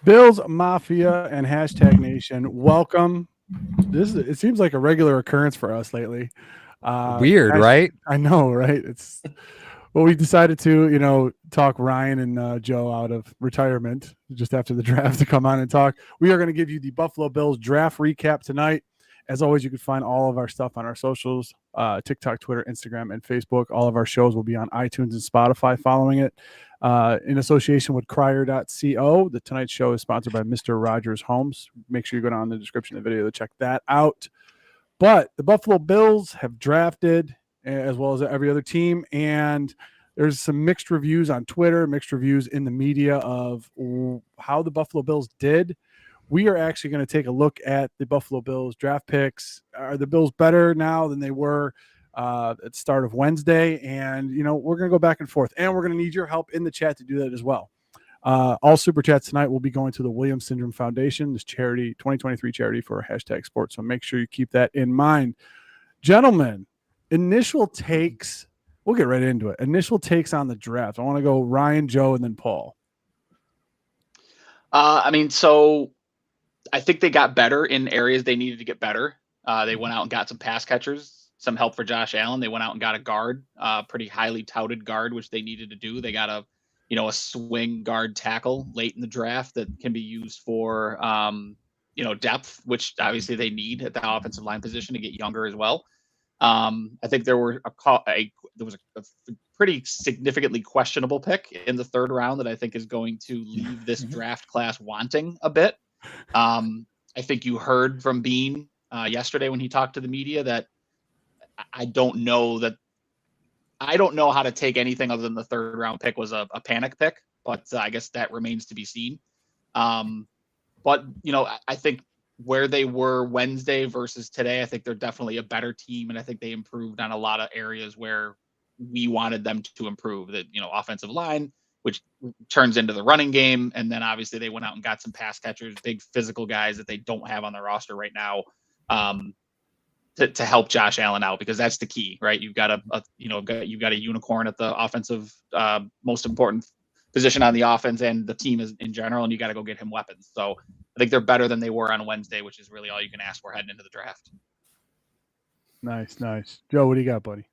Bills Mafia and hashtag Nation, welcome. It seems like a regular occurrence for us lately. Weird, right? I know, right? It's well, we decided to, talk Ryan and Joe out of retirement just after the draft to come on and talk. We are going to give you the Buffalo Bills draft recap tonight. As always, you can find all of our stuff on our socials, TikTok, Twitter, Instagram, and Facebook. All of our shows will be on iTunes and Spotify following it. In association with crier.co. The Tonight Show is sponsored by Mr. Rogers Homes. Make sure you go down in the description of the video to check that out. But the Buffalo Bills have drafted, as well as every other team, and there's some mixed reviews on Twitter, mixed reviews in the media of how the Buffalo Bills did. We are actually going to take a look at the Buffalo Bills draft picks. Are the Bills better now than they were at the start of Wednesday? And, we're going to go back and forth. And we're going to need your help in the chat to do that as well. All super chats tonight will be going to the Williams Syndrome Foundation, this charity, 2023 charity for hashtag sports. So make sure you keep that in mind. Gentlemen, initial takes. We'll get right into it. Initial takes on the draft. I want to go Ryan, Joe, and then Paul. So I think they got better in areas they needed to get better. They went out and got some pass catchers, some help for Josh Allen. They went out and got a guard, pretty highly touted guard, which they needed to do. They got a swing guard tackle late in the draft that can be used for, depth, which obviously they need at the offensive line position to get younger as well. I think there was a pretty significantly questionable pick in the third round that I think is going to leave this draft class wanting a bit. I think you heard from Bean yesterday when he talked to the media that I don't know how to take anything other than the third round pick was a panic pick, but I guess that remains to be seen. But I think where they were Wednesday versus today, I think they're definitely a better team. And I think they improved on a lot of areas where we wanted them to improve. That, offensive line, which turns into the running game. And then obviously they went out and got some pass catchers, big physical guys that they don't have on their roster right now. To help Josh Allen out, because that's the key, right? You've got you've got a unicorn at the offensive, most important position on the offense and the team is in general, and you got to go get him weapons. So I think they're better than they were on Wednesday, which is really all you can ask for heading into the draft. Nice. Joe, what do you got, buddy?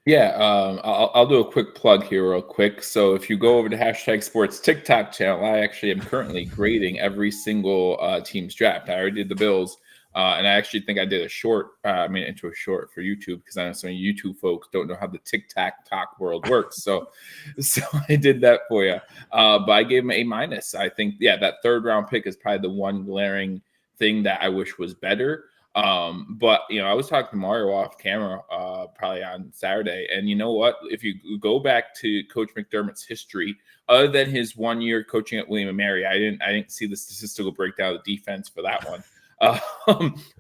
Yeah, I'll do a quick plug here real quick. So if you go over to hashtag sports TikTok channel, I actually am currently grading every single team's draft. I already did the Bills. And I actually think I did a short, into a short for YouTube, because I know some YouTube folks don't know how the TikTok world works. So I did that for you. But I gave him A-. I think, that third round pick is probably the one glaring thing that I wish was better. But I was talking to Mario off camera, probably on Saturday. And you know what? If you go back to Coach McDermott's history, other than his 1 year coaching at William & Mary, I didn't see the statistical breakdown of the defense for that one.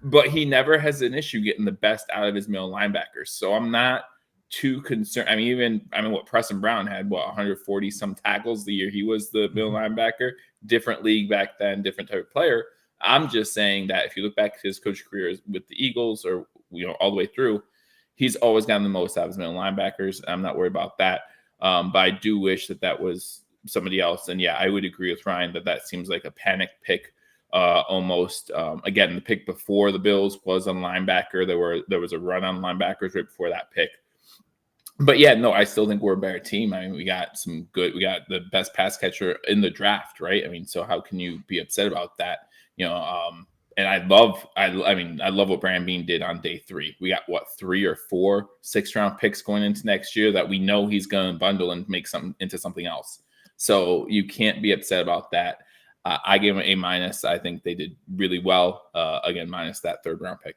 But he never has an issue getting the best out of his middle linebackers. So I'm not too concerned. What Preston Brown had, 140 some tackles the year he was the middle linebacker, different league back then, different type of player. I'm just saying that if you look back at his coach career with the Eagles or, all the way through, he's always gotten the most out of his middle linebackers. I'm not worried about that. But I do wish that was somebody else. And I would agree with Ryan that seems like a panic pick. Almost again, the pick before the Bills was on linebacker. There was a run on linebackers right before that pick. But I still think we're a better team. We got the best pass catcher in the draft, right? So how can you be upset about that? And I love what Brandon Beane did on day 3. We got 3 or 4 6th-round picks going into next year that we know he's going to bundle and make something into something else. So you can't be upset about that. I gave them A-. I think they did really well, again, minus that third round pick.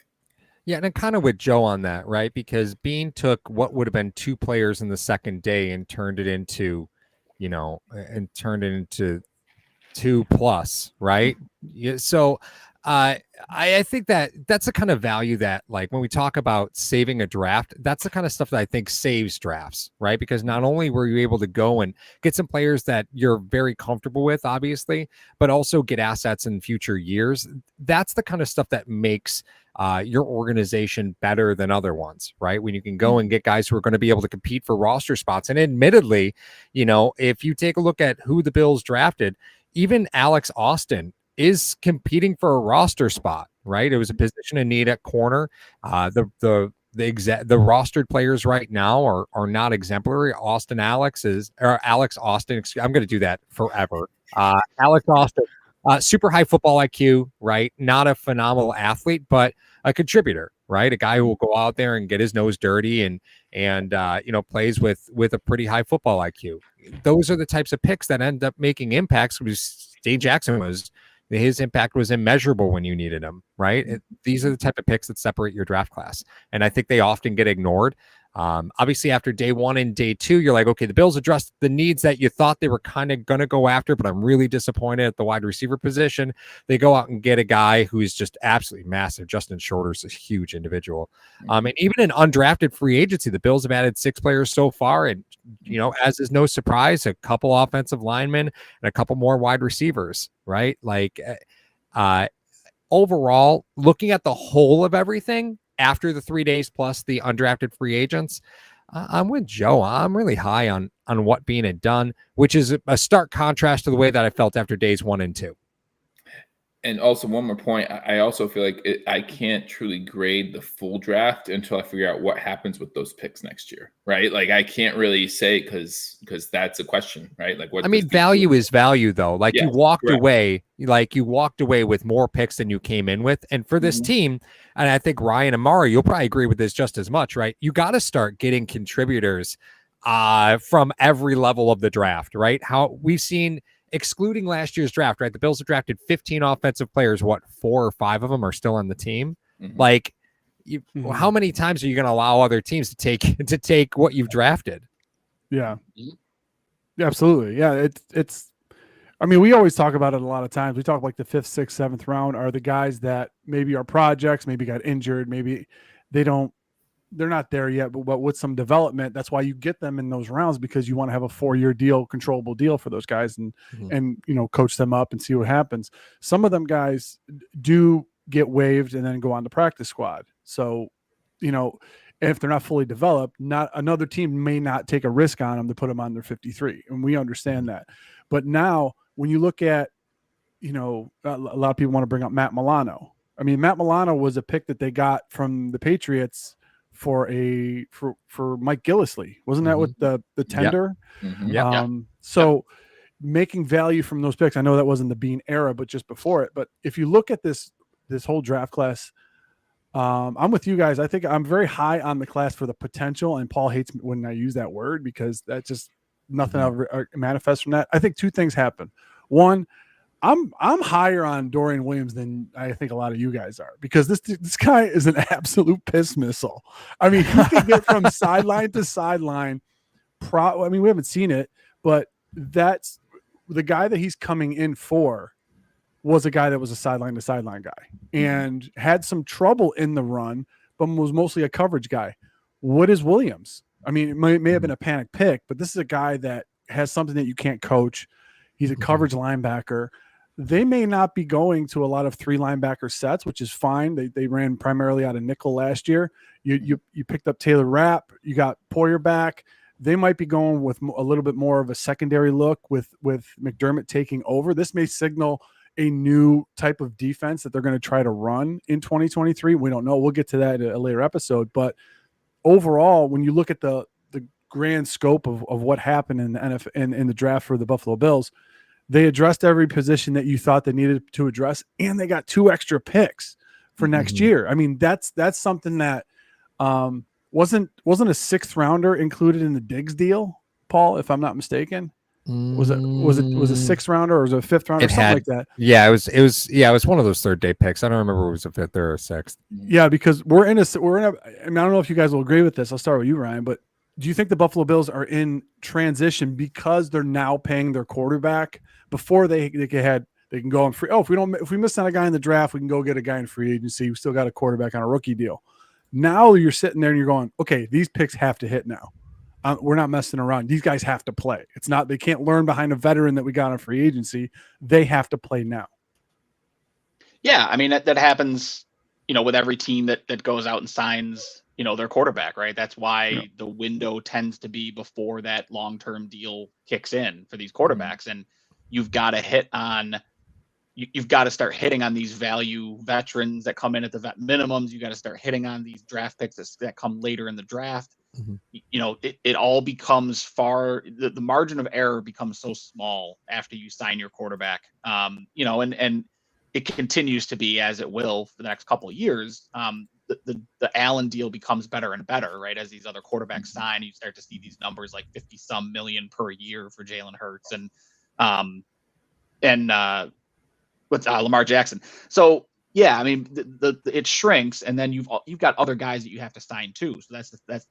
Yeah, and I'm kind of with Joe on that, right? Because Bean took what would have been 2 players in the second day and turned it into 2+, right? Yeah, so I think that's the kind of value that, like, when we talk about saving a draft, that's the kind of stuff that I think saves drafts, right? Because not only were you able to go and get some players that you're very comfortable with, obviously, but also get assets in future years. That's the kind of stuff that makes your organization better than other ones, right? When you can go and get guys who are going to be able to compete for roster spots. And admittedly, if you take a look at who the Bills drafted, even Alex Austin is competing for a roster spot, right? It was a position in need at corner. The rostered players right now are not exemplary. Alex Austin. I'm going to do that forever. Alex Austin, super high football IQ, right? Not a phenomenal athlete, but a contributor, right? A guy who will go out there and get his nose dirty and plays with a pretty high football IQ. Those are the types of picks that end up making impacts. Dave Jackson his impact was immeasurable when you needed him, right? These are the type of picks that separate your draft class. And I think they often get ignored. Obviously, after day 1 and day 2, you're like, okay, the Bills addressed the needs that you thought they were kind of going to go after, but I'm really disappointed at the wide receiver position. They go out and get a guy who is just absolutely massive. Justin Shorter's a huge individual. And even in undrafted free agency, the Bills have added 6 players so far. And, as is no surprise, a couple offensive linemen and a couple more wide receivers, right? Like, overall, looking at the whole of everything, after the 3 days plus the undrafted free agents, I'm with Joe. I'm really high on what Bean had done, which is a stark contrast to the way that I felt after days 1 and 2. And also, one more point. I also feel like I can't truly grade the full draft until I figure out what happens with those picks next year, right? Like, I can't really say because that's a question, right? Like, what value is value, though. Like, yes, you walked correct. away with more picks than you came in with. And for this team, and I think Ryan and Mara, you'll probably agree with this just as much, right? You got to start getting contributors from every level of the draft, right? How we've seen, excluding last year's draft, right? The Bills have drafted 15 offensive players. What, 4 or 5 of them are still on the team? Like, how many times are you going to allow other teams to take what you've drafted? Yeah, absolutely. Yeah, it's. I mean, we always talk about it a lot of times. We talk like the 5th, 6th, 7th round are the guys that maybe are projects, maybe got injured, maybe they're not there yet, but with some development, that's why you get them in those rounds, because you want to have a 4-year deal, controllable deal for those guys and coach them up and see what happens. Some of them guys do get waived and then go on the practice squad. So, if they're not fully developed, not another team may not take a risk on them to put them on their 53. And we understand that. But now when you look at, a lot of people want to bring up Matt Milano. I mean, Matt Milano was a pick that they got from the Patriots for Mike Gillislee. Wasn't that what the tender? So making value from those picks, I know that wasn't the Bean era, but just before it. But if you look at this whole draft class, I'm with you guys. I think I'm very high on the class for the potential, and Paul hates when I use that word because that's just nothing ever manifests from that. I think 2 things happen. One, I'm higher on Dorian Williams than I think a lot of you guys are, because this guy is an absolute piss missile. I mean, he can get from sideline to sideline. I mean, we haven't seen it, but that's the guy that he's coming in for. Was a guy that was a sideline to sideline guy and had some trouble in the run, but was mostly a coverage guy. What is Williams? I mean, it may have been a panic pick, but this is a guy that has something that you can't coach. He's a coverage linebacker. They may not be going to a lot of 3 linebacker sets, which is fine. They ran primarily out of nickel last year. You picked up Taylor Rapp. You got Poyer back. They might be going with a little bit more of a secondary look with McDermott taking over. This may signal a new type of defense that they're going to try to run in 2023. We don't know. We'll get to that in a later episode. But overall, when you look at the grand scope of what happened in the NFL in the draft for the Buffalo Bills, they addressed every position that you thought they needed to address, and they got 2 extra picks for next year. I mean, that's something that wasn't a 6th rounder included in the Diggs deal, Paul, if I'm not mistaken. Was it a 6th rounder or was it a 5th rounder, something like that? Yeah, it was one of those 3rd day picks. I don't remember if it was a 5th or a 6th. Yeah, because we're in a. I mean, I don't know if you guys will agree with this. I'll start with you, Ryan. But do you think the Buffalo Bills are in transition because they're now paying their quarterback? Before they can go on free. Oh, if we miss on a guy in the draft, we can go get a guy in free agency. We still got a quarterback on a rookie deal. Now you're sitting there and you're going, okay, these picks have to hit now. We're not messing around. These guys have to play. It's not, they can't learn behind a veteran that we got on free agency. They have to play now. Yeah. I mean, that happens, with every team that goes out and signs, their quarterback, right? That's why the window tends to be before that long-term deal kicks in for these quarterbacks. And, you've got to hit on. You've got to start hitting on these value veterans that come in at the vet minimums. You got to start hitting on these draft picks that come later in the draft. You know, it all becomes the margin of error becomes so small after you sign your quarterback. You know, and it continues to be, as it will for the next couple of years. The Allen deal becomes better and better, right? As these other quarterbacks sign, you start to see these numbers like 50 some million per year for Jalen Hurts and with Lamar Jackson. So yeah, I mean, it shrinks, and then you've got other guys that you have to sign too. So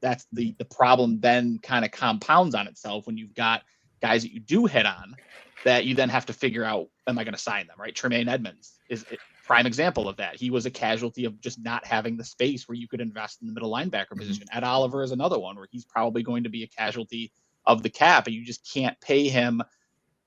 that's the problem. Then kind of compounds on itself when you've got guys that you do hit on that you then have to figure out, am I going to sign them? Right? Tremaine Edmonds is a prime example of that. He was a casualty of just not having the space where you could invest in the middle linebacker position. Ed Oliver is another one where he's probably going to be a casualty of the cap, and you just can't pay him.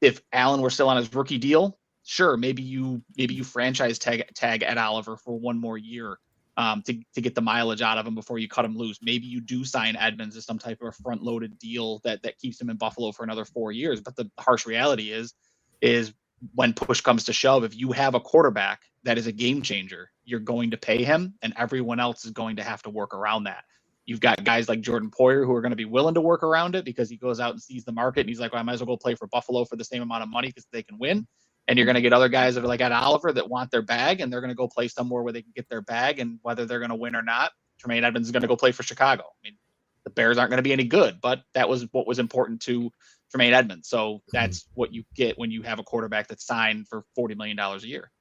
If Allen were still on his rookie deal, sure, maybe you franchise tag Ed Oliver for one more year to get the mileage out of him before you cut him loose. Maybe you do sign Edmonds as some type of a front-loaded deal that keeps him in Buffalo for another 4 years. But the harsh reality is when push comes to shove, if you have a quarterback that is a game changer, you're going to pay him, and everyone else is going to have to work around that. You've got guys like Jordan Poyer who are going to be willing to work around it because he goes out and sees the market and he's like, well, I might as well go play for Buffalo for the same amount of money because they can win. And you're going to get other guys that are like Ed Oliver that want their bag, and they're going to go play somewhere where they can get their bag. And whether they're going to win or not, Tremaine Edmonds is going to go play for Chicago. I mean, the Bears aren't going to be any good, but that was what was important to Tremaine Edmonds. So that's what you get when you have a quarterback that's signed for $40 million a year.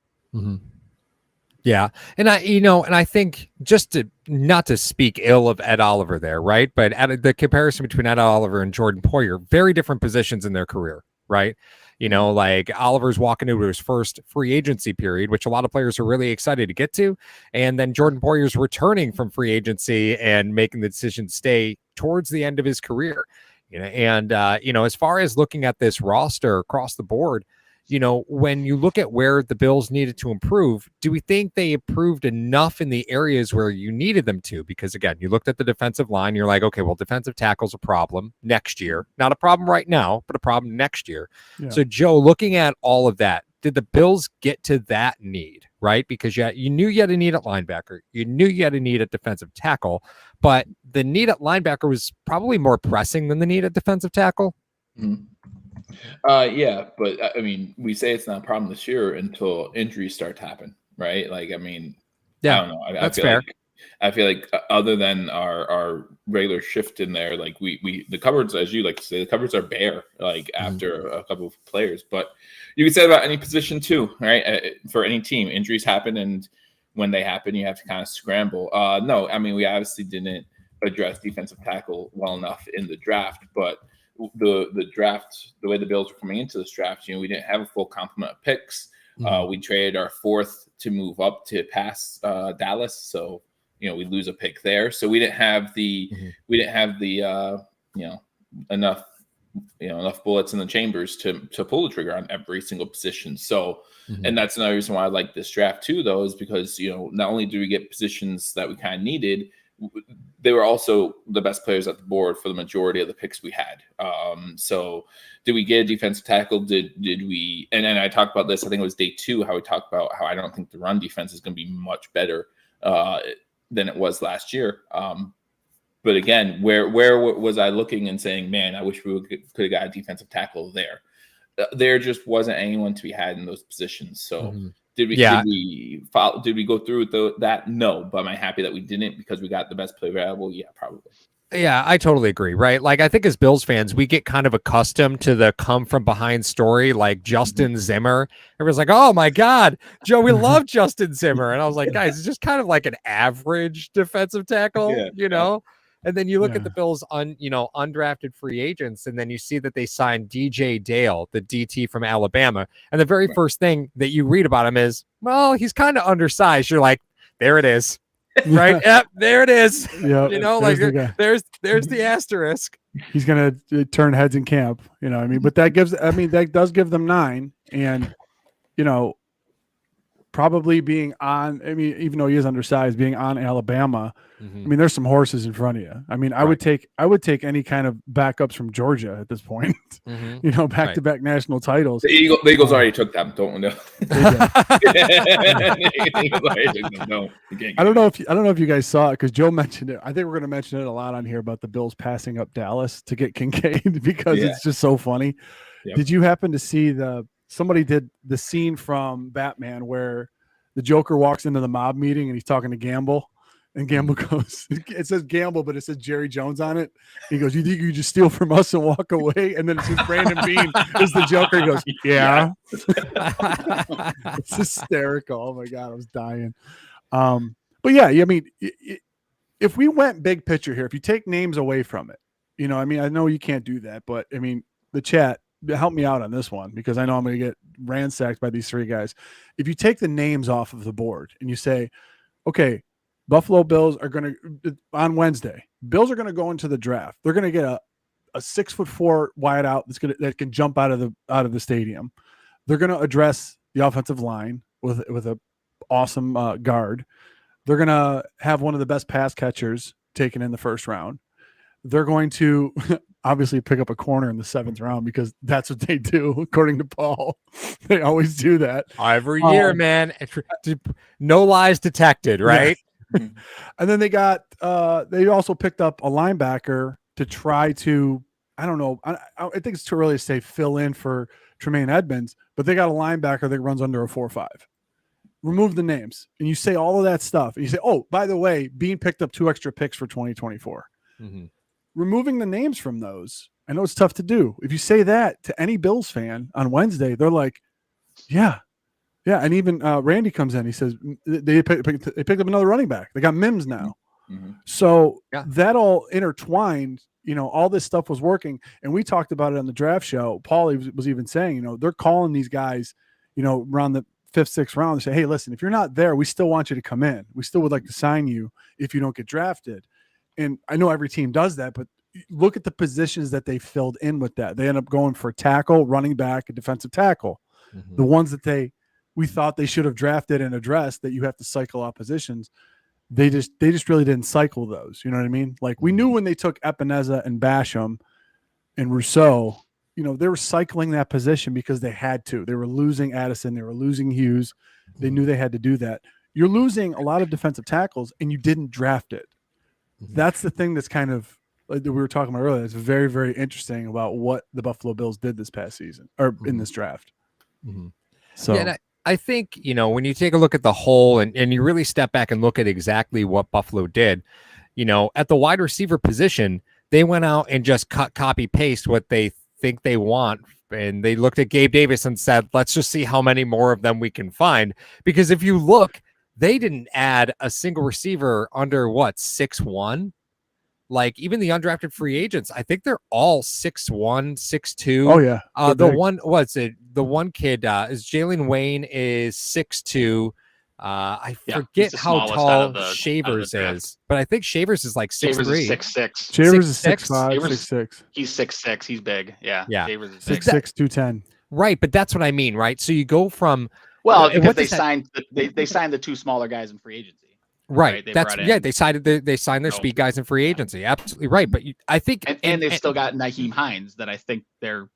Yeah. And I think just to not to speak ill of Ed Oliver there, right? But the comparison between Ed Oliver and Jordan Poyer, very different positions in their career, right? You know, like Oliver's walking into his first free agency period, which a lot of players are really excited to get to. And then Jordan Poyer's returning from free agency and making the decision to stay towards the end of his career. You know, and, as far as looking at this roster across the board, you know, when you look at where the Bills needed to improve, do we think they improved enough in the areas where you needed them to? Because again, you looked at the defensive line, you're like, okay, well, defensive tackle's a problem next year. Not a problem right now, but a problem next year. Yeah. So Joe, looking at all of that, did the Bills get to that need, right? Because you knew you had a need at linebacker. You knew you had a need at defensive tackle, but the need at linebacker was probably more pressing than the need at defensive tackle. Yeah, but I mean, we say it's not a problem this year until injuries start to happen, right? Like, I mean, yeah, I don't know. That's fair. I feel like other than our regular shift in there, like we the cupboards, as you like to say, the cupboards are bare, like after a couple of players. But you can say about any position too, right? For any team, injuries happen, and when they happen, you have to kind of scramble. No, I mean, we obviously didn't address defensive tackle well enough in the draft, but the draft, the way the Bills were coming into this draft, we didn't have a full complement of picks. We traded our fourth to move up to pass Dallas, so we lose a pick there. So we didn't have the enough bullets in the chambers to pull the trigger on every single position. So and that's another reason why I like this draft too, though, is because not only do we get positions that we kind of needed, they were also the best players at the board for the majority of the picks we had. So did we get a defensive tackle? Did we? And then I talked about this, I think it was day 2, how we talked about how I don't think the run defense is going to be much better than it was last year. But again, where was I looking and saying, man, I wish we could have got a defensive tackle there. There just wasn't anyone to be had in those positions. So did we go through with that? No, but am I happy that we didn't because we got the best player available? Yeah, probably. Yeah, I totally agree, right? Like, I think as Bills fans, we get kind of accustomed to the come from behind story, like Justin Zimmer. Everyone's like, oh my God, Joe, we love Justin Zimmer. And I was like, guys, it's just kind of like an average defensive tackle, And then you look at the Bills undrafted free agents, and then you see that they signed DJ Dale, the DT from Alabama. And the very first thing that you read about him is, well, he's kind of undersized. You're like, there it is. Right? Yep, there it is. Yep. There's the asterisk. He's gonna turn heads in camp, but that does give them 9. And probably being on, I mean, even though he is undersized, being on Alabama, I mean, there's some horses in front of you. I mean, I would take any kind of backups from Georgia at this point. You know, back-to-back national titles. The Eagles already took them. Don't know. I don't know if you guys saw it because Joe mentioned it. I think we're going to mention it a lot on here about the Bills passing up Dallas to get Kincaid because it's just so funny. Yep. Did you happen to see somebody did the scene from Batman where the Joker walks into the mob meeting and he's talking to Gamble? And Gamble goes, it says Gamble, but it says Jerry Jones on it. He goes, you think you just steal from us and walk away? And then it says Brandon Bean is the Joker. He goes, yeah. It's hysterical. Oh my God, I was dying. But yeah, I mean, if we went big picture here, if you take names away from it, you know, I mean, I know you can't do that, but I mean, the chat, help me out on this one because I know I'm going to get ransacked by these three guys. If you take the names off of the board and you say, okay, Buffalo Bills are going to, on Wednesday, Bills are going to go into the draft. They're going to get a 6'4" wideout that can jump out of the stadium. They're going to address the offensive line with a awesome guard. They're going to have one of the best pass catchers taken in the first round. They're going to obviously pick up a corner in the 7th round because that's what they do, according to Paul. They always do that. Every year, man. No lies detected, right? Yeah. And then they also picked up a linebacker to try to, I don't know, I think it's too early to say fill in for Tremaine Edmonds, but they got a linebacker that runs under a 4.5. Remove the names and you say all of that stuff. And you say, oh, by the way, Bean picked up 2 extra picks for 2024. Removing the names from those, I know it's tough to do. If you say that to any Bills fan on Wednesday, they're like, yeah. And even Randy comes in. He says they picked up another running back. They got Mims now. So that all intertwined, you know, all this stuff was working. And we talked about it on the draft show. Paul was even saying, you know, they're calling these guys, you know, around the 5th, 6th round and say, hey, listen, if you're not there, we still want you to come in. We still would like to sign you if you don't get drafted. And I know every team does that, but look at the positions that they filled in with that. They end up going for tackle, running back, and defensive tackle. The ones that we thought they should have drafted and addressed that you have to cycle out positions. They just really didn't cycle those. You know what I mean? Like we knew when they took Epineza and Basham and Rousseau, you know, they were cycling that position because they had to. They were losing Addison. They were losing Hughes. They knew they had to do that. You're losing a lot of defensive tackles and you didn't draft it. That's the thing that's kind of like that we were talking about earlier. It's very, very interesting about what the Buffalo Bills did this past season or in this draft. So and I think, you know, when you take a look at the whole and you really step back and look at exactly what Buffalo did, you know, at the wide receiver position, they went out and just copy paste what they think they want. And they looked at Gabe Davis and said, let's just see how many more of them we can find. Because if you look, they didn't add a single receiver under 6'1". Like even the undrafted free agents, I think they're all 6'1", 6'2". Oh yeah. The one kid is Jalen Wayne is 6'2". I forget how tall Shavers is, but I think Shavers is like 6'3". Shavers is 6'6". Shavers is 6'5", 6'6". He's 6'6". He's big. Yeah. Shavers is 6'6", 210. Right, but that's what I mean, right? So you go from because they signed the 2 smaller guys in free agency. Right. They signed their speed guys in free agency. Absolutely right. But I think and they've still got Nyheim Hines that I think they're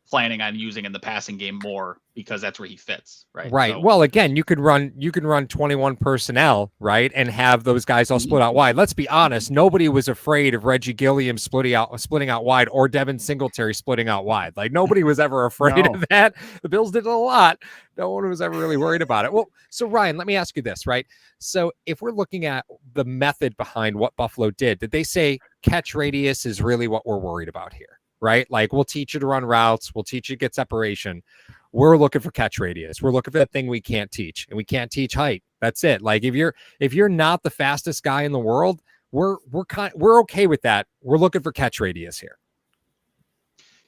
planning on using in the passing game more because that's where he fits. Right. So, well, again, you could run 21 personnel, right, and have those guys all split out wide. Let's be honest. Nobody was afraid of Reggie Gilliam splitting out wide or Devin Singletary splitting out wide. Like nobody was ever afraid of that. The Bills did it a lot. No one was ever really worried about it. Well, so Ryan, let me ask you this, right? So if we're looking at the method behind what Buffalo did they say catch radius is really what we're worried about here, right? Like we'll teach you to run routes. We'll teach you to get separation. We're looking for catch radius. We're looking for that thing we can't teach, and we can't teach height. That's it. Like if you're not the fastest guy in the world, we're okay with that. We're looking for catch radius here.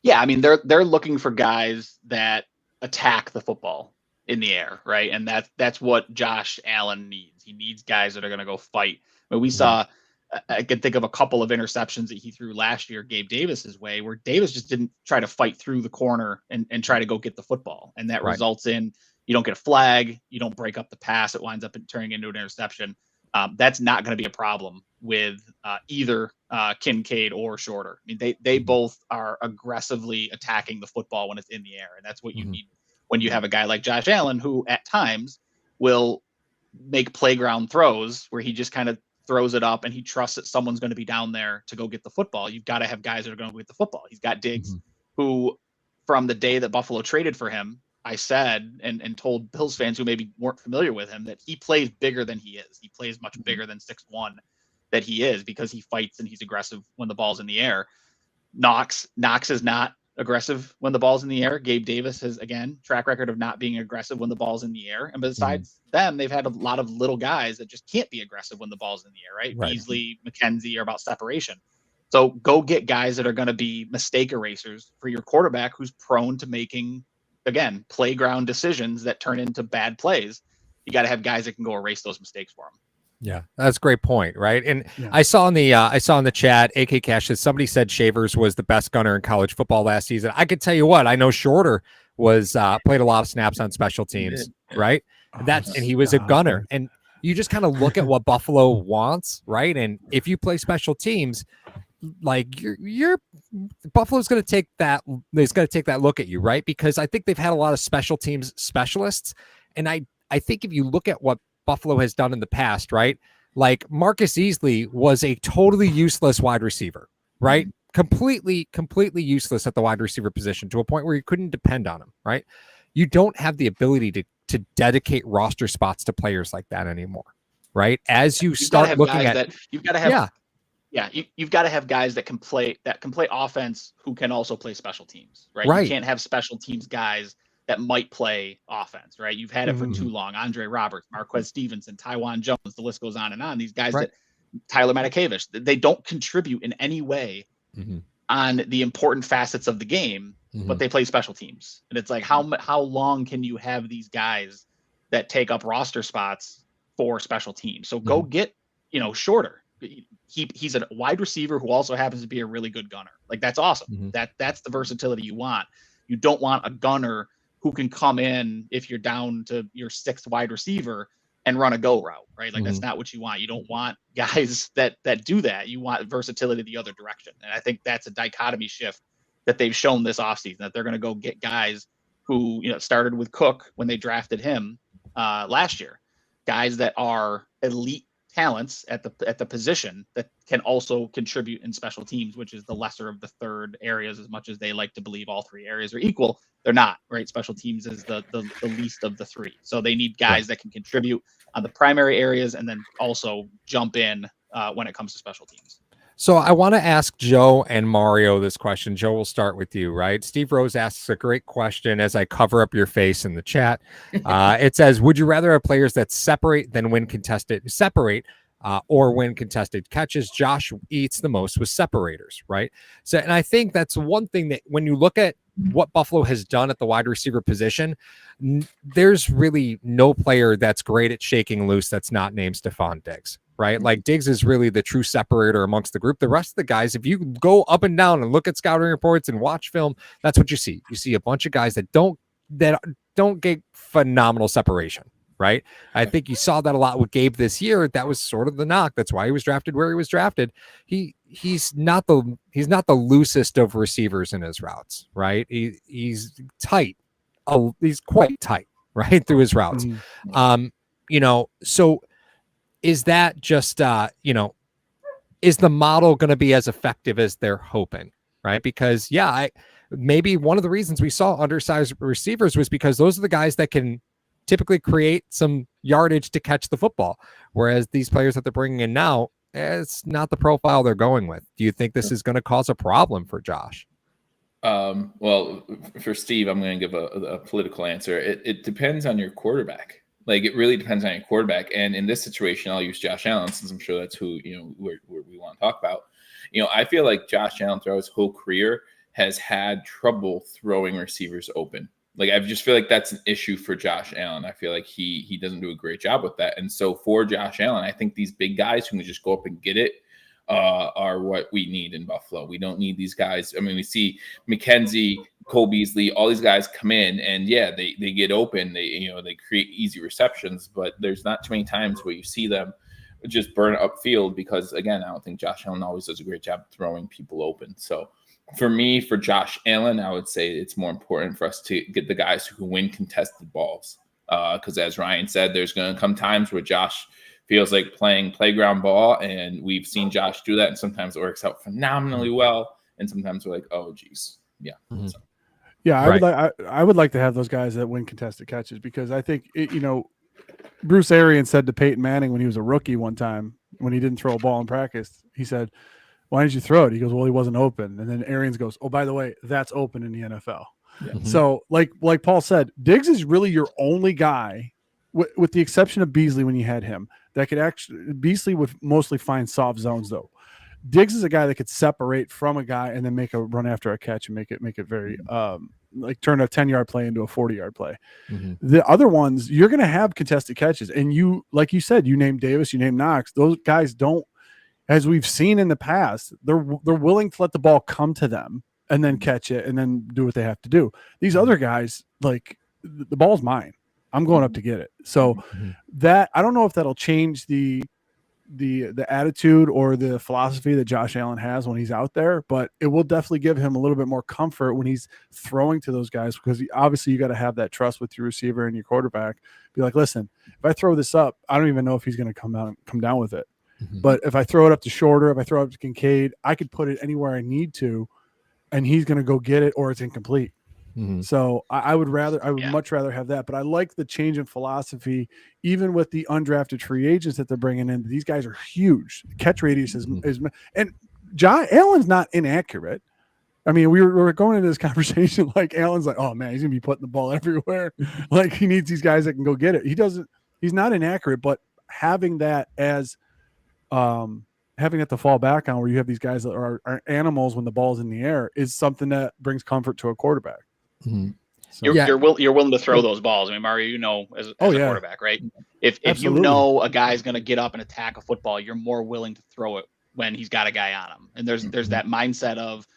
Yeah, I mean they're looking for guys that attack the football in the air, right? And that's what Josh Allen needs. He needs guys that are going to go fight. But we saw, I can think of a couple of interceptions that he threw last year, Gabe Davis's way, where Davis just didn't try to fight through the corner and try to go get the football. And that results in you don't get a flag, you don't break up the pass, it winds up turning into an interception. That's not going to be a problem with either Kincaid or Shorter. I mean, they both are aggressively attacking the football when it's in the air, and that's what you need when you have a guy like Josh Allen, who at times will make playground throws where he just kind of throws it up and he trusts that someone's going to be down there to go get the football. You've got to have guys that are going to go get the football. He's got Diggs, who from the day that Buffalo traded for him, I said and told Bills fans who maybe weren't familiar with him that he plays bigger than he is. He plays much bigger than 6'1" that he is, because he fights and he's aggressive when the ball's in the air. Knox is not aggressive when the ball's in the air. Gabe Davis has, again, track record of not being aggressive when the ball's in the air. And besides them, they've had a lot of little guys that just can't be aggressive when the ball's in the air, right? Beasley, McKenzie are about separation. So go get guys that are going to be mistake erasers for your quarterback who's prone to making, again, playground decisions that turn into bad plays. You got to have guys that can go erase those mistakes for them. Yeah, that's a great point, right? And I saw in the chat, AK Cash says somebody said Shavers was the best gunner in college football last season. I could tell you what, I know Shorter was played a lot of snaps on special teams, right? And he was a gunner. And you just kind of look at what Buffalo wants, right? And if you play special teams, like you're Buffalo's going to take that. It's going to take that look at you, right? Because I think they've had a lot of special teams specialists, and I think if you look at what Buffalo has done in the past, right? Like Marcus Easley was a totally useless wide receiver, right? Completely useless at the wide receiver position to a point where you couldn't depend on him, right? You don't have the ability to dedicate roster spots to players like that anymore, right? As you start looking at that, you've got to have you've got to have guys that can play offense who can also play special teams, right? You can't have special teams guys that might play offense, right? You've had it for too long. Andre Roberts, Marquez Stevenson, Tywan Jones, the list goes on and on. These guys that Tyler Matakevich, they don't contribute in any way on the important facets of the game, but they play special teams. And it's like, how long can you have these guys that take up roster spots for special teams? So go get, Shorter. He's a wide receiver who also happens to be a really good gunner. Like, that's awesome. That's the versatility you want. You don't want a gunner who can come in if you're down to your sixth wide receiver and run a go route, right? Like that's not what you want. You don't want guys that do that. You want versatility the other direction. And I think that's a dichotomy shift that they've shown this offseason, that they're going to go get guys who, started with Cook when they drafted him last year, guys that are elite talents at the position that can also contribute in special teams, which is the lesser of the third areas. As much as they like to believe all three areas are equal, they're not, right? Special teams is the least of the three. So they need guys that can contribute on the primary areas and then also jump in when it comes to special teams. So I want to ask Joe and Mario this question. Joe, we'll start with you, right? Steve Rose asks a great question as I cover up your face in the chat. It says, would you rather have players that separate than win contested or win contested catches? Josh eats the most with separators, right? So, and I think that's one thing that when you look at what Buffalo has done at the wide receiver position, there's really no player that's great at shaking loose that's not named Stephon Diggs, right? Like Diggs is really the true separator amongst the group. The rest of the guys, if you go up and down and look at scouting reports and watch film, that's what you see. You see a bunch of guys that don't get phenomenal separation, right? I think you saw that a lot with Gabe this year. That was sort of the knock. That's why he was drafted where he was drafted. He's not the loosest of receivers in his routes, right? He's tight. He's quite tight, right, through his routes. So is that just is the model going to be as effective as they're hoping, right? Because maybe one of the reasons we saw undersized receivers was because those are the guys that can typically create some yardage to catch the football, whereas these players that they're bringing in now, it's not the profile they're going with. Do you think this is going to cause a problem for Josh? Well, for Steve, I'm going to give a political answer. It depends on your quarterback. Like, it really depends on your quarterback. And in this situation, I'll use Josh Allen, since I'm sure that's who, we want to talk about. I feel like Josh Allen throughout his whole career has had trouble throwing receivers open. Like, I just feel like that's an issue for Josh Allen. I feel like he doesn't do a great job with that. And so for Josh Allen, I think these big guys who can just go up and get it are what we need in Buffalo. We don't need these guys. I mean, we see McKenzie Cole Beasley, all these guys come in and they get open. They create easy receptions, but there's not too many times where you see them just burn upfield because, again, I don't think Josh Allen always does a great job throwing people open. So for Josh Allen, I would say it's more important for us to get the guys who can win contested balls. Because as Ryan said, there's going to come times where Josh feels like playing playground ball, and we've seen Josh do that, and sometimes it works out phenomenally well, and sometimes we're like, oh, geez. Yeah. Mm-hmm. So. Yeah, I would like to have those guys that win contested catches because I think Bruce Arians said to Peyton Manning when he was a rookie one time when he didn't throw a ball in practice, he said, "Why didn't you throw it?" He goes, "Well, he wasn't open." And then Arians goes, "Oh, by the way, that's open in the NFL." Yeah. Mm-hmm. So, like Paul said, Diggs is really your only guy, with the exception of Beasley when you had him, that could actually. Beasley would mostly find soft zones though. Diggs is a guy that could separate from a guy and then make a run after a catch and make it very like turn a 10-yard play into a 40-yard play. Mm-hmm. The other ones, you're going to have contested catches. And you, like you said, you named Davis, you named Knox. Those guys don't, as we've seen in the past, they're willing to let the ball come to them and then catch it and then do what they have to do. These other guys, like the ball's mine. I'm going up to get it. So that, I don't know if that'll change the attitude or the philosophy that Josh Allen has when he's out there, but it will definitely give him a little bit more comfort when he's throwing to those guys, because obviously you got to have that trust with your receiver and your quarterback. Be like, listen, if I throw this up, I don't even know if he's going to come down with it. Mm-hmm. But if I throw it up to Shorter, if I throw it up to Kincaid, I could put it anywhere I need to, and he's going to go get it, or it's incomplete. Mm-hmm. So I would much rather have that. But I like the change in philosophy, even with the undrafted free agents that they're bringing in. These guys are huge. Catch radius is and John Allen's not inaccurate. I mean, we were going into this conversation like Allen's like, oh man, he's gonna be putting the ball everywhere. Like he needs these guys that can go get it. He's not inaccurate, but having that as having it to fall back on, where you have these guys that are animals when the ball's in the air, is something that brings comfort to a quarterback. Mm-hmm. So, you're willing to throw those balls. I mean, Mario, as a quarterback, right? If you know a guy's going to get up and attack a football, you're more willing to throw it when he's got a guy on him. And there's that mindset of,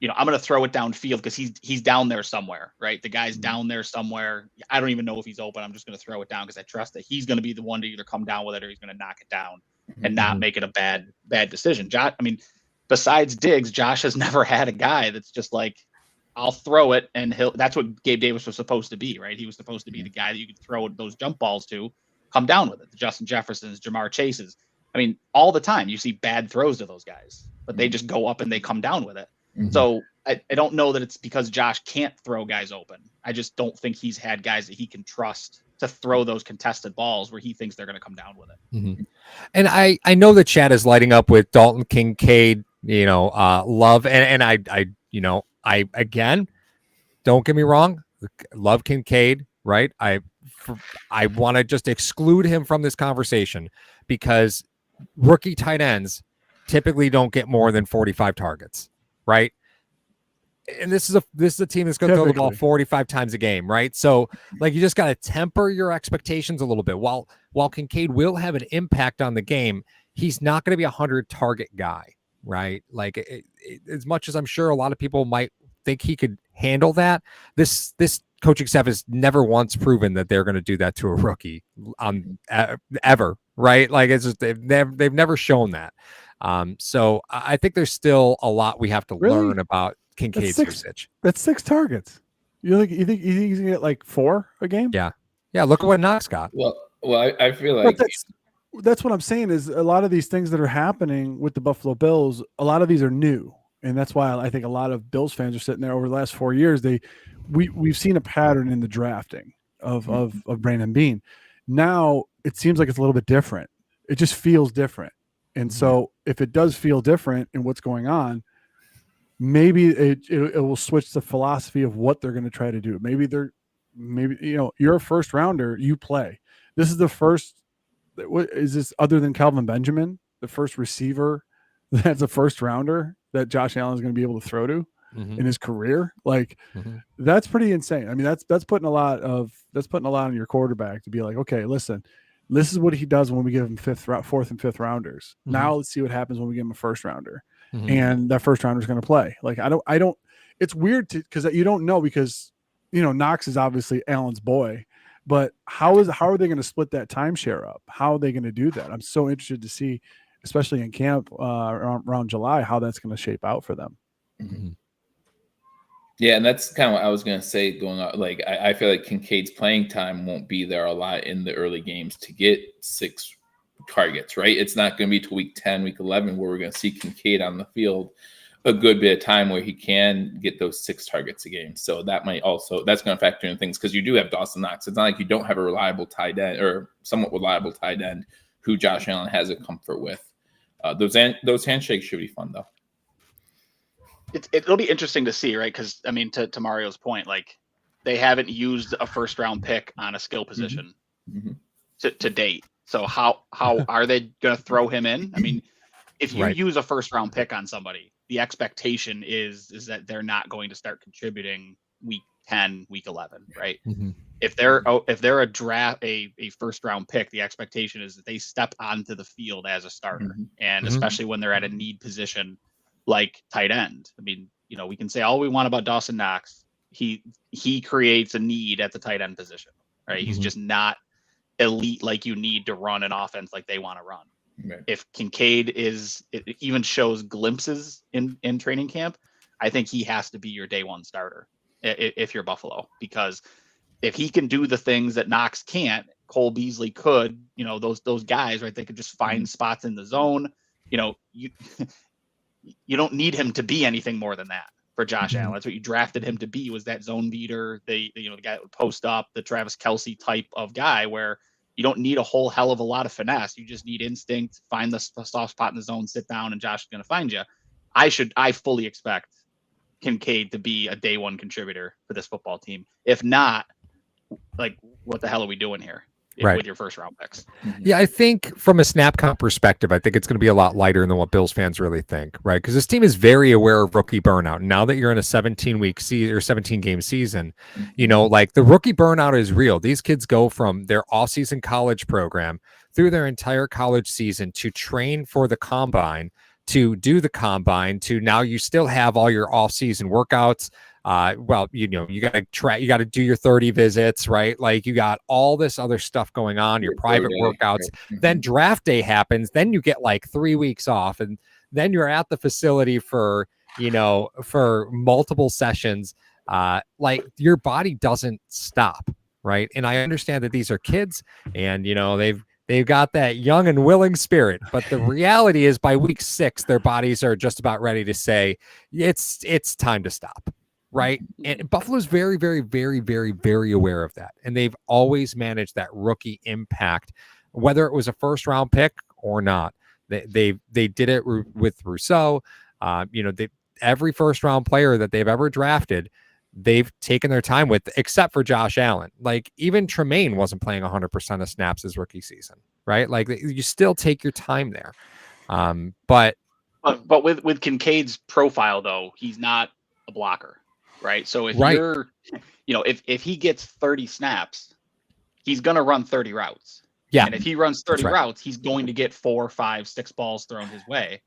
I'm going to throw it downfield because he's down there somewhere, right? The guy's down there somewhere. I don't even know if he's open. I'm just going to throw it down because I trust that he's going to be the one to either come down with it or he's going to knock it down and not make it a bad decision. Josh, I mean, besides Diggs, Josh has never had a guy that's just like, I'll throw it, and that's what Gabe Davis was supposed to be, right? He was supposed to be the guy that you could throw those jump balls to, come down with it. The Justin Jeffersons, Jamar Chases. I mean, all the time you see bad throws to those guys, but they just go up and they come down with it. Mm-hmm. So I don't know that it's because Josh can't throw guys open. I just don't think he's had guys that he can trust to throw those contested balls where he thinks they're going to come down with it. Mm-hmm. And I know the chat is lighting up with Dalton Kincaid, Love, and I again, don't get me wrong, love Kincaid, right? I want to just exclude him from this conversation because rookie tight ends typically don't get more than 45 targets, right? And this is a team that's going to throw the ball 45 times a game, right? So like you just got to temper your expectations a little bit. While Kincaid will have an impact on the game, he's not going to be a 100 target guy, right? Like as much as I'm sure a lot of people might think he could handle that, this coaching staff has never once proven that they're going to do that to a rookie ever, right? Like it's just they've never shown that. So I think there's still a lot we have to learn about Kincaid's usage. That's 6 targets. You think he's gonna get like 4 a game? Yeah. Look at what Knox got. Well, I feel like that's what I'm saying is a lot of these things that are happening with the Buffalo Bills, a lot of these are new. And that's why I think a lot of Bills fans are sitting there over the last 4 years. We've seen a pattern in the drafting of Brandon Beane. Now it seems like it's a little bit different. It just feels different. And so if it does feel different in what's going on, maybe it will switch the philosophy of what they're going to try to do. Maybe you're a first rounder, you play. This is the first. What is this other than Calvin Benjamin, the first receiver that's a first rounder that Josh Allen is going to be able to throw to in his career? Like that's pretty insane. I mean, that's putting a lot on your quarterback to be like, okay, listen, this is what he does when we give him 4th and 5th rounders. Now let's see what happens when we give him a first rounder. And that first rounder is going to play. Like I don't. it's weird because you don't know, because Knox is obviously Allen's boy, but how are they going to split that timeshare up? How are they going to do that? I'm so interested to see, especially in camp around July, how that's going to shape out for them. Mm-hmm. Yeah, and that's kind of what I was going to say going on. Like, I feel like Kincaid's playing time won't be there a lot in the early games to get 6 targets, right? It's not going to be till week 10, week 11 where we're going to see Kincaid on the field a good bit of time where he can get those 6 targets a game. So that's going to factor in things, because you do have Dawson Knox. It's not like you don't have a reliable tight end, or somewhat reliable tight end, who Josh Allen has a comfort with. Those handshakes should be fun, though. It'll be interesting to see, right? Because I mean, to Mario's point, like, they haven't used a first round pick on a skill position to date. So how are they going to throw him in? I mean, if you use a first round pick on somebody, the expectation is that they're not going to start contributing week 10, week 11, right? Mm-hmm. If they're a first round pick, the expectation is that they step onto the field as a starter, and especially when they're at a need position like tight end. I mean, we can say all we want about Dawson Knox. He creates a need at the tight end position, right? He's just not elite like you need to run an offense like they want to run. Right. If Kincaid it even shows glimpses in training camp, I think he has to be your day one starter if you're Buffalo, because if he can do the things that Knox can't, Cole Beasley could, those guys, right? They could just find spots in the zone. You don't need him to be anything more than that for Josh Allen. That's what you drafted him to be, was that zone beater, the guy that would post up, the Travis Kelce type of guy, where you don't need a whole hell of a lot of finesse. You just need instinct, find the soft spot in the zone, sit down, and Josh is going to find you. I fully expect Kincaid to be a day one contributor for this football team. If not, like, what the hell are we doing here? With your first round picks. Yeah, I think from a snap count perspective, I think it's going to be a lot lighter than what Bills fans really think, right? Because this team is very aware of rookie burnout. Now that you're in a 17-week season or 17-game season, like, the rookie burnout is real. These kids go from their off-season college program through their entire college season to train for the combine, to do the combine, to now you still have all your off-season workouts. You got to do your 30 visits, right? Like, you got all this other stuff going on, your private workouts. Right. Then draft day happens. Then you get like 3 weeks off, and then you're at the facility for multiple sessions. Like, your body doesn't stop, right? And I understand that these are kids, and they've got that young and willing spirit, but the reality is by week 6, their bodies are just about ready to say it's time to stop. Right. And Buffalo's very, very, very, very, very aware of that. And they've always managed that rookie impact, whether it was a first round pick or not. They did it with Rousseau. Every first round player that they've ever drafted, they've taken their time with, except for Josh Allen. Like, even Tremaine wasn't playing 100% of snaps his rookie season. Right. Like, you still take your time there. But with Kincaid's profile, though, he's not a blocker. Right. So if you're, if he gets 30 snaps, he's going to run 30 routes. Yeah. And if he runs 30 routes, he's going to get 4, 5, 6 balls thrown his way.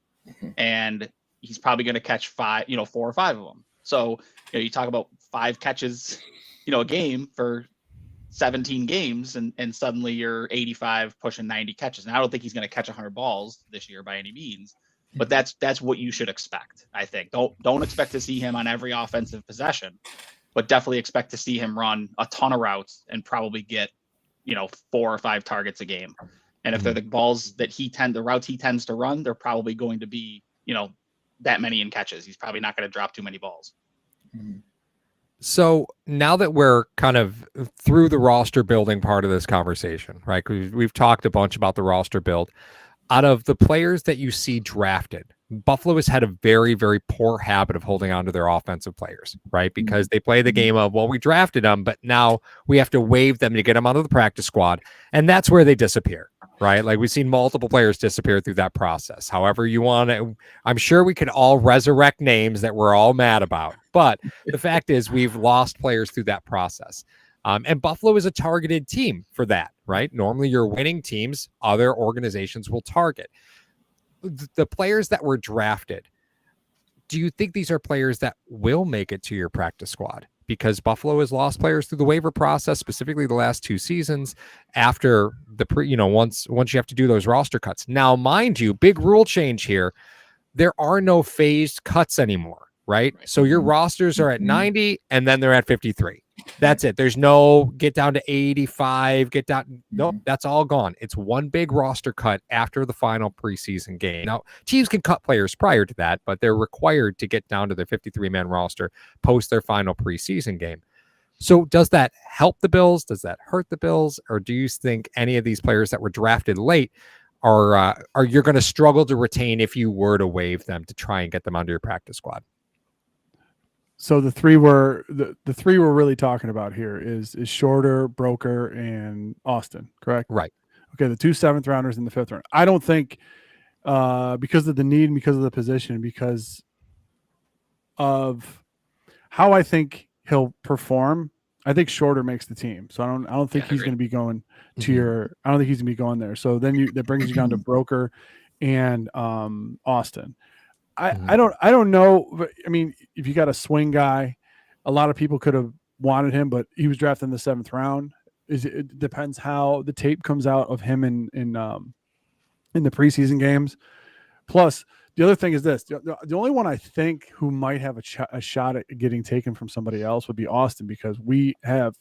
And he's probably going to catch 4 or 5 of them. So, you talk about 5 catches, a game for 17 games, and suddenly you're 85 pushing 90 catches. And I don't think he's going to catch 100 balls this year by any means. But that's what you should expect, I think. Don't expect to see him on every offensive possession, but definitely expect to see him run a ton of routes and probably get, 4 or 5 targets a game. And if they're the balls that the routes he tends to run, they're probably going to be, that many in catches. He's probably not going to drop too many balls. So now that we're kind of through the roster building part of this conversation, right? We've talked a bunch about the roster build. Out of the players that you see drafted, Buffalo has had a very, very poor habit of holding on to their offensive players, right? Because they play the game of, well, we drafted them, but now we have to waive them to get them onto the practice squad. And that's where they disappear, right? Like, we've seen multiple players disappear through that process. However you want to, I'm sure we could all resurrect names that we're all mad about. But the fact is, we've lost players through that process. And Buffalo is a targeted team for that, right? Normally, your winning teams, other organizations will target. The players that were drafted, do you think these are players that will make it to your practice squad? Because Buffalo has lost players through the waiver process, specifically the last 2 seasons after the once you have to do those roster cuts. Now, mind you, big rule change here. There are no phased cuts anymore, right? So your rosters are at 90 and then they're at 53. That's it. There's no get down to 85, get down. Nope, that's all gone. It's one big roster cut after the final preseason game. Now, teams can cut players prior to that, but they're required to get down to their 53-man roster post their final preseason game. So does that help the Bills? Does that hurt the Bills? Or do you think any of these players that were drafted late are you're going to struggle to retain if you were to waive them to try and get them onto your practice squad? So the three we're really talking about here is Shorter, Broker, and Austin, correct? Right. Okay, the 2 7th rounders in the 5th round. I don't think because of the need and because of the position, because of how I think he'll perform, I think Shorter makes the team. So I don't think he's going to be going to your. I don't think he's going to be going there. So then that brings you down to Broker and Austin. I don't know. But, I mean, if you got a swing guy, a lot of people could have wanted him, but he was drafted in the 7th round. It depends how the tape comes out of him in the preseason games. Plus, the other thing is this: the only one I think who might have a shot at getting taken from somebody else would be Austin, because we've gone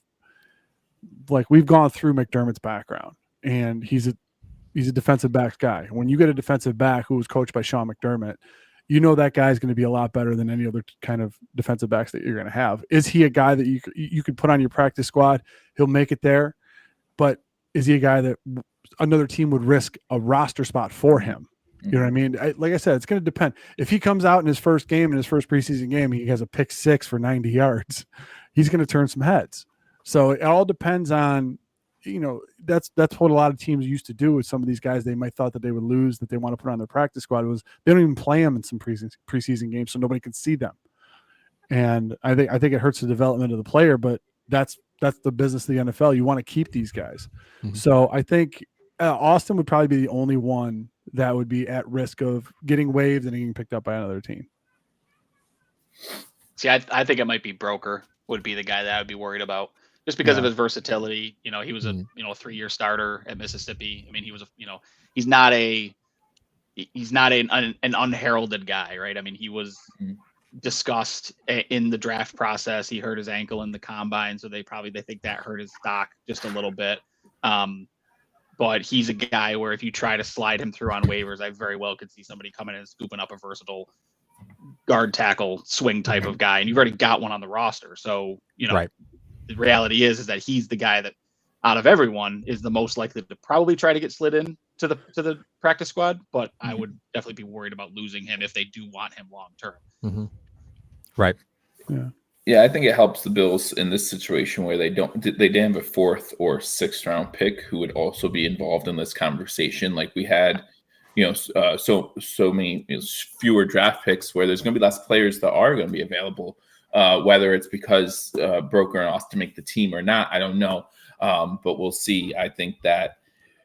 through McDermott's background, and he's a defensive backs guy. When you get a defensive back who was coached by Sean McDermott, you know that guy's going to be a lot better than any other kind of defensive backs that you're going to have. Is he a guy that you could put on your practice squad? He'll make it there, but is he a guy that another team would risk a roster spot for him? You know what I mean? Like I said, it's going to depend. If he comes out in his first game, in his first preseason game, he has a pick 6 for 90 yards, he's going to turn some heads. So it all depends on, that's what a lot of teams used to do with some of these guys they might thought that they would lose, that they want to put on their practice squad, was they don't even play them in some preseason games so nobody can see them. And I think it hurts the development of the player, but that's the business of the NFL. You want to keep these guys. So I think Austin would probably be the only one that would be at risk of getting waived and getting picked up by another team. See, I think it might be Broker would be the guy that I would be worried about, just because of his versatility. He was a 3-year starter at Mississippi. I mean, he was he's not an unheralded guy, right? I mean, he was discussed in the draft process. He hurt his ankle in the combine, so they think that hurt his stock just a little bit. But he's a guy where if you try to slide him through on waivers, I very well could see somebody coming in and scooping up a versatile guard tackle swing type of guy, and you've already got one on the roster. So, right. The reality is that he's the guy that out of everyone is the most likely to probably try to get slid in to the practice squad. But I would definitely be worried about losing him if they do want him long term. Right. Yeah. Yeah, I think it helps the Bills in this situation where they didn't have a 4th or 6th round pick who would also be involved in this conversation. Like we had, so many fewer draft picks where there's going to be less players that are going to be available. Whether it's because Broker and Austin make the team or not, I don't know. But we'll see. I think that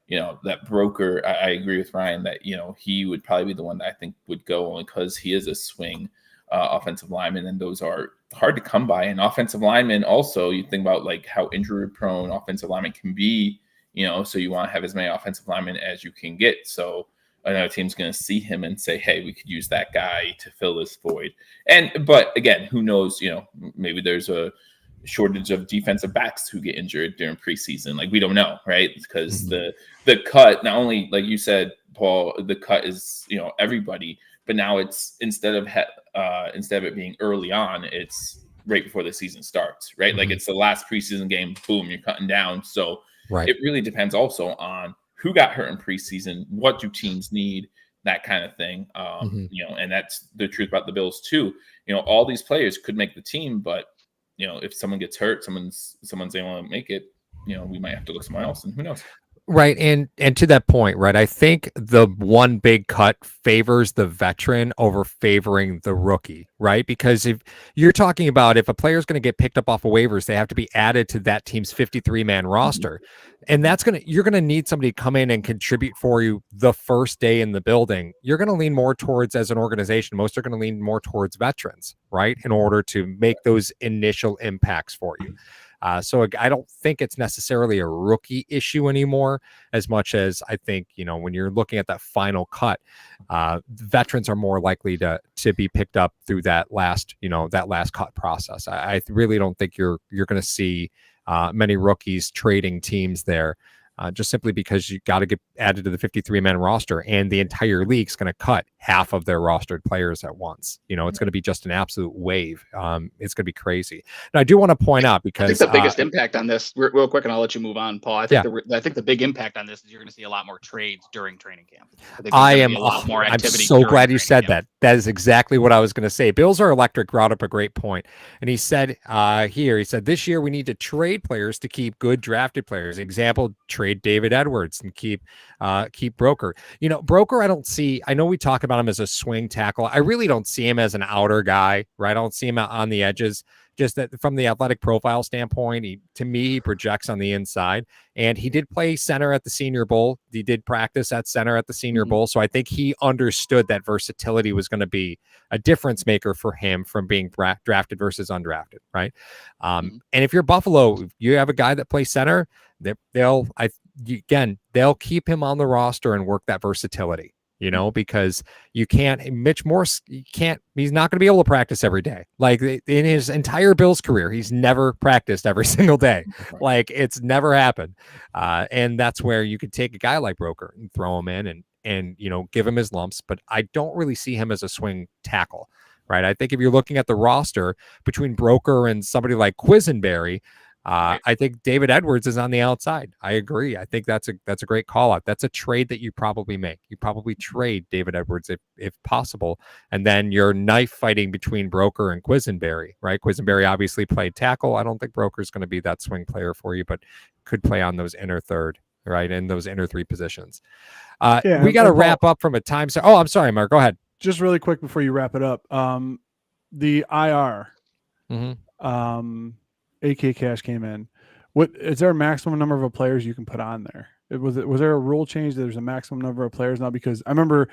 that Broker, I agree with Ryan that he would probably be the one that I think would go, only because he is a swing offensive lineman, and those are hard to come by. And offensive linemen also, you think about like how injury prone offensive linemen can be, so you want to have as many offensive linemen as you can get. So another team's going to see him and say, hey, we could use that guy to fill this void. But again, who knows, maybe there's a shortage of defensive backs who get injured during preseason. Like we don't know, right? Because the cut, not only, like you said, Paul, the cut is, everybody, but now it's instead of it being early on, it's right before the season starts, right? Like it's the last preseason game, boom, you're cutting down. So it really depends also on who got hurt in preseason, what do teams need, that kind of thing. And that's the truth about the Bills too. All these players could make the team, but if someone gets hurt, someone's able to make it, we might have to look somewhere else, and who knows. Right. And to that point, right, I think the one big cut favors the veteran over favoring the rookie, right? Because if you're talking about if a player is going to get picked up off of waivers, they have to be added to that team's 53-man roster. And you're going to need somebody to come in and contribute for you the first day in the building. You're going to lean more towards, as an organization, most are going to lean more towards veterans, right? In order to make those initial impacts for you. So I don't think it's necessarily a rookie issue anymore, as much as I think, when you're looking at that final cut, veterans are more likely to be picked up through that last cut process. I really don't think you're going to see many rookies trading teams there. Just simply because you got to get added to the 53-man roster, and the entire league's going to cut half of their rostered players at once. It's going to be just an absolute wave. It's going to be crazy. And I do want to point out, because I think the biggest impact on this, real quick, and I'll let you move on, Paul. I think the big impact on this is you're going to see a lot more trades during training camp. I'm so glad you said that. That is exactly what I was going to say. Bills Are Electric brought up a great point, and he said this year we need to trade players to keep good drafted players. Example, trade David Edwards and keep Broker. Broker, I know we talk about him as a swing tackle. I really don't see him as an outer guy, right? I don't see him out on the edges. Just that from the athletic profile standpoint, to me, he projects on the inside. And he did play center at the Senior Bowl. He did practice at center at the Senior Bowl. So I think he understood that versatility was going to be a difference maker for him from being drafted versus undrafted, right? And if you're Buffalo, you have a guy that plays center, they'll keep him on the roster and work that versatility. Because Mitch Morse, he's not going to be able to practice every day. Like, in his entire Bills career, he's never practiced every single day. Like, it's never happened. And that's where you could take a guy like Broker and throw him in and give him his lumps. But I don't really see him as a swing tackle, right? I think if you're looking at the roster between Broker and somebody like Quisenberry, I think David Edwards is on the outside. I agree. I think that's a great call out. That's a trade that you probably make. You probably trade David Edwards if possible, and then you're knife fighting between Broker and Quisenberry, right? Quisenberry obviously played tackle. I don't think Broker's going to be that swing player for you, but could play on those inner third, right, in those inner three positions. We got to wrap up from a time. Oh, I'm sorry, Mark. Go ahead. Just really quick before you wrap it up. The IR. AK Cash came in. What is there a maximum number of players you can put on there? Was there a rule change that there's a maximum number of players now? Because I remember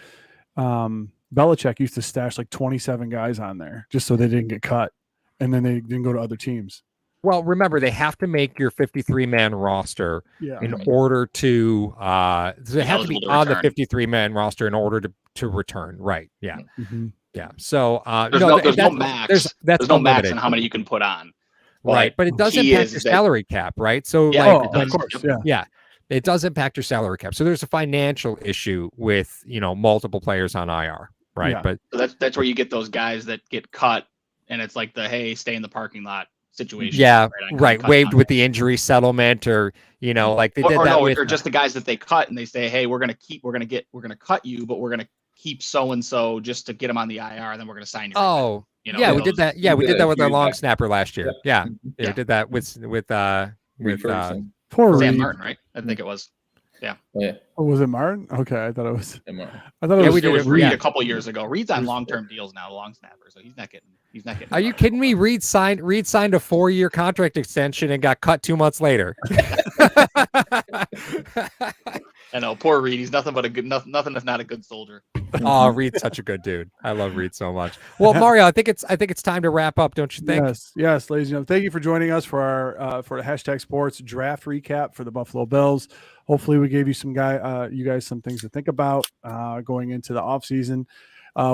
Belichick used to stash like 27 guys on there just so they didn't get cut, and then they didn't go to other teams. Well, remember, they have to make your 53-man roster in order to they have to be on the 53-man roster in order to return. Right. Yeah. Yeah. So there's no max. There's no max on how many you can put on. Right, but it does impact your salary cap, right? So, of course, it does impact your salary cap. So there's a financial issue with multiple players on IR, right? Yeah. But so that's where you get those guys that get cut, and it's like the stay in the parking lot situation. Yeah, right. Waived with the injury settlement, or like they did that with, or just the guys that they cut, and they say, hey, we're gonna cut you, but we're gonna keep so and so just to get them on the IR, and then we're gonna sign you. We did that. Yeah, we did that with our long snapper last year. Yeah, we did that with poor Sam Martin, right? I think it was. Yeah. Oh, was it Martin? Okay, I thought it was. It was Reed a couple years ago. Reed's on long-term deals now, long snapper, so he's not getting. Are you kidding me? Reed signed a 4-year contract extension and got cut 2 months later. I know, poor Reed. He's nothing if not a good soldier. Oh, Reed's such a good dude. I love Reed so much. Well, Mario, I think it's time to wrap up, don't you think? Yes, ladies and gentlemen. Thank you for joining us for our for the Hashtag Sports draft recap for the Buffalo Bills. Hopefully, we gave you you guys some things to think about going into the off season.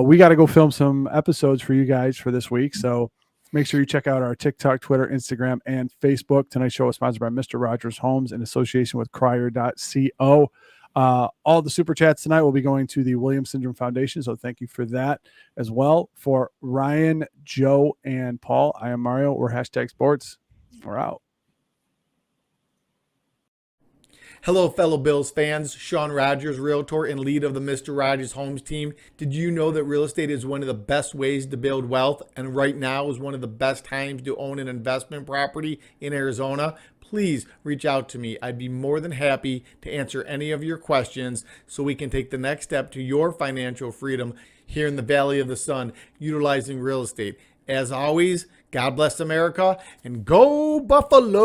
We got to go film some episodes for you guys for this week, so make sure you check out our TikTok, Twitter, Instagram, and Facebook. Tonight's show is sponsored by Mr. Rogers Homes in association with Crier.co. All the super chats tonight will be going to the Williams Syndrome Foundation, so thank you for that as well. For Ryan, Joe, and Paul, I am Mario. We're Hashtag Sports. We're out. Hello, fellow Bills fans. Sean Rogers, realtor and lead of the Mr. Rogers Homes team. Did you know that real estate is one of the best ways to build wealth, and right now is one of the best times to own an investment property in Arizona? Please reach out to me. I'd be more than happy to answer any of your questions so we can take the next step to your financial freedom here in the Valley of the Sun, utilizing real estate. As always, God bless America and go Buffalo!